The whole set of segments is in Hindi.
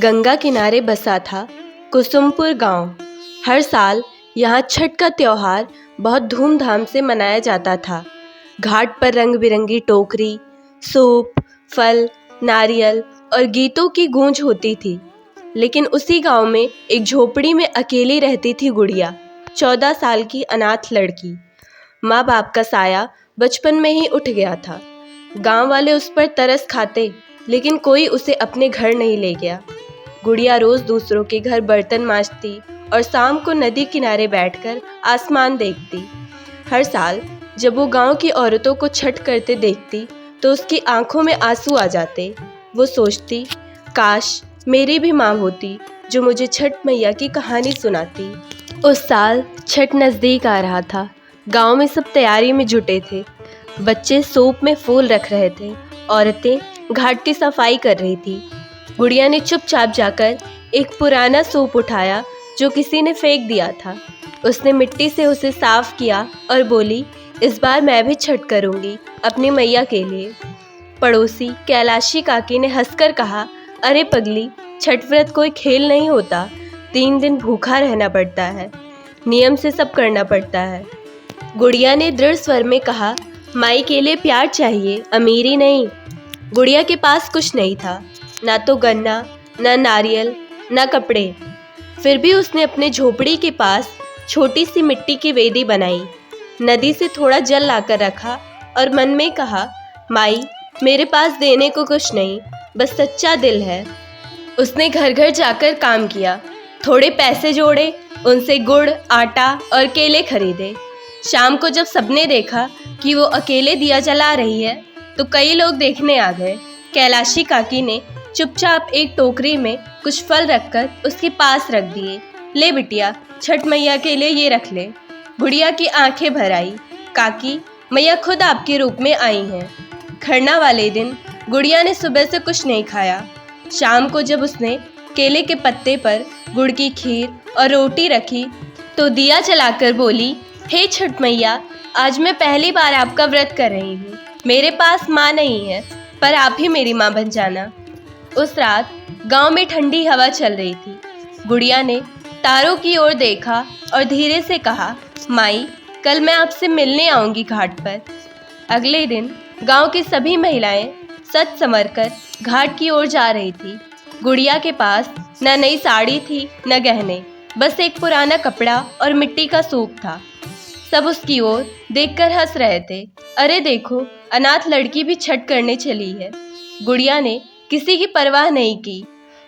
गंगा किनारे बसा था कुसुमपुर गांव। हर साल यहाँ छठ का त्यौहार बहुत धूमधाम से मनाया जाता था। घाट पर रंग बिरंगी टोकरी, सूप, फल, नारियल और गीतों की गूंज होती थी। लेकिन उसी गांव में एक झोपड़ी में अकेली रहती थी गुड़िया, 14 साल की अनाथ लड़की। माँ बाप का साया बचपन में ही उठ गया था। गांव वाले उस पर तरस खाते, लेकिन कोई उसे अपने घर नहीं ले गया। गुड़िया रोज दूसरों के घर बर्तन मांजती और शाम को नदी किनारे बैठकर आसमान देखती। हर साल जब वो गांव की औरतों को छठ करते देखती तो उसकी आंखों में आंसू आ जाते। वो सोचती, काश मेरी भी माँ होती जो मुझे छठ मैया की कहानी सुनाती। उस साल छठ नज़दीक आ रहा था। गांव में सब तैयारी में जुटे थे। बच्चे सूप में फूल रख रहे थे, औरतें घाट की सफाई कर रही थी। गुड़िया ने चुपचाप जाकर एक पुराना सूप उठाया जो किसी ने फेंक दिया था। उसने मिट्टी से उसे साफ किया और बोली, इस बार मैं भी छठ करूंगी अपनी मैया के लिए। पड़ोसी कैलाशी काकी ने हंसकर कहा, अरे पगली, छठ व्रत कोई खेल नहीं होता। 3 दिन भूखा रहना पड़ता है, नियम से सब करना पड़ता है। गुड़िया ने दृढ़ स्वर में कहा, माई के लिए प्यार चाहिए, अमीरी नहीं। गुड़िया के पास कुछ नहीं था, ना तो गन्ना, ना नारियल, ना कपड़े। फिर भी उसने अपने झोपड़ी के पास छोटी सी मिट्टी की वेदी बनाई, नदी से थोड़ा जल लाकर रखा और मन में कहा, माई मेरे पास देने को कुछ नहीं, बस सच्चा दिल है। उसने घर घर जाकर काम किया, थोड़े पैसे जोड़े, उनसे गुड़, आटा और केले खरीदे। शाम को जब सबने देखा कि वो अकेले दिया जला रही है तो कई लोग देखने आ गए। कैलाशी काकी ने चुपचाप एक टोकरी में कुछ फल रखकर उसके पास रख दिए। ले बिटिया, छठ मैया के लिए ये रख ले। गुड़िया की आंखें भर आई। काकी, मैया खुद आपके रूप में आई हैं। खरना वाले दिन गुड़िया ने सुबह से कुछ नहीं खाया। शाम को जब उसने केले के पत्ते पर गुड़ की खीर और रोटी रखी तो दिया जलाकर बोली, हे छठ मैया, आज मैं पहली बार आपका व्रत कर रही हूँ। मेरे पास माँ नहीं है, पर आप ही मेरी माँ बन जाना। उस रात गांव में ठंडी हवा चल रही थी। गुड़िया ने तारों की ओर देखा और धीरे से कहा, माई, कल मैं आपसे मिलने आऊंगी घाट पर। अगले दिन गांव की सभी महिलाएं सज संवरकर घाट की ओर जा रही थी। गुड़िया के पास न नई साड़ी थी न गहने, बस एक पुराना कपड़ा और मिट्टी का सूप था। सब उसकी ओर देखकर हंस रहे थे। अरे देखो, अनाथ लड़की भी छठ करने चली है। गुड़िया ने किसी की परवाह नहीं की।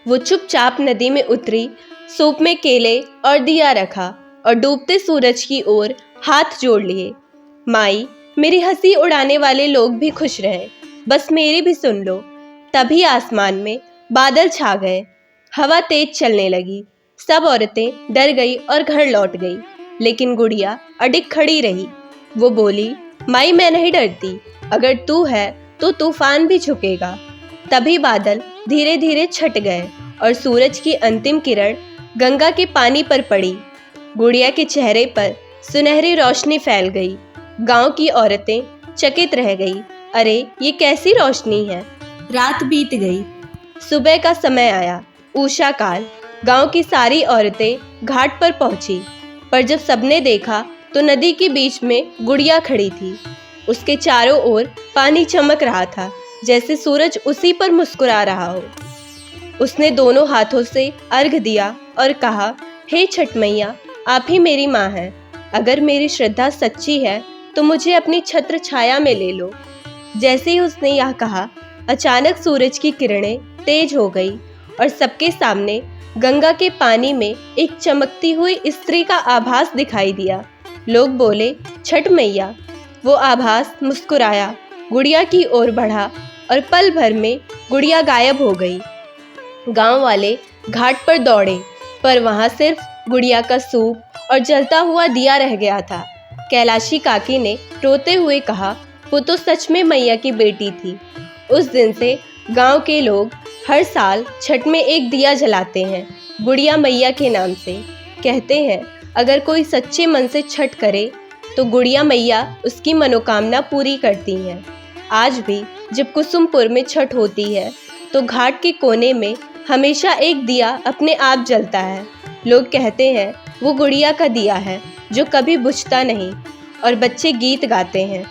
वो चुपचाप नदी में उतरी, सूप में केले और दिया रखा और डूबते सूरज की ओर हाथ जोड़ लिए। माई, मेरी हंसी उड़ाने वाले लोग भी खुश रहे, बस मेरी भी सुन लो। तभी आसमान में बादल छा गए, हवा तेज चलने लगी। सब औरतें डर गई और घर लौट गई, लेकिन गुड़िया अडिग खड़ी रही। वो बोली, माई मैं नहीं डरती, अगर तू है तो तूफान भी झुकेगा। तभी बादल धीरे धीरे छट गए और सूरज की अंतिम किरण गंगा के पानी पर पड़ी। गुड़िया के चेहरे पर सुनहरी रोशनी फैल गई। गांव की औरतें चकित रह गई। अरे ये कैसी रोशनी है। रात बीत गई, सुबह का समय आया, उषा काल। गांव की सारी औरतें घाट पर पहुंची, पर जब सबने देखा तो नदी के बीच में गुड़िया खड़ी थी। उसके चारों ओर पानी चमक रहा था, जैसे सूरज उसी पर मुस्कुरा रहा हो। उसने दोनों हाथों से अर्घ दिया और कहा, हे छठ मैया, आप ही मेरी माँ हैं। अगर मेरी श्रद्धा सच्ची है तो मुझे अपनी छत्र छाया में ले लो। जैसे ही उसने यह कहा, अचानक सूरज की किरणें तेज हो गई और सबके सामने गंगा के पानी में एक चमकती हुई स्त्री का आभास दिखाई दिया। लोग बोले, छठ मैया। वो आभास मुस्कुराया, गुड़िया की ओर बढ़ा और पल भर में गुड़िया गायब हो गई। गांव वाले घाट पर दौड़े, पर वहां सिर्फ गुड़िया का सूप और जलता हुआ दिया रह गया था। कैलाशी काकी ने रोते हुए कहा, वो तो सच में मैया की बेटी थी। उस दिन से गांव के लोग हर साल छठ में एक दिया जलाते हैं, गुड़िया मैया के नाम से। कहते हैं, अगर कोई सच्चे मन से छठ करे तो गुड़िया मैया उसकी मनोकामना पूरी करती हैं। आज भी जब कुसुमपुर में छठ होती है तो घाट के कोने में हमेशा एक दिया अपने आप जलता है। लोग कहते हैं वो गुड़िया का दिया है जो कभी बुझता नहीं, और बच्चे गीत गाते हैं।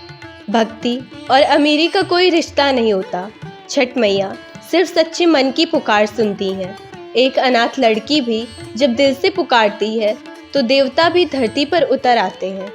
भक्ति और अमीरी का कोई रिश्ता नहीं होता। छठ मैया सिर्फ सच्चे मन की पुकार सुनती हैं। एक अनाथ लड़की भी जब दिल से पुकारती है तो देवता भी धरती पर उतर आते हैं।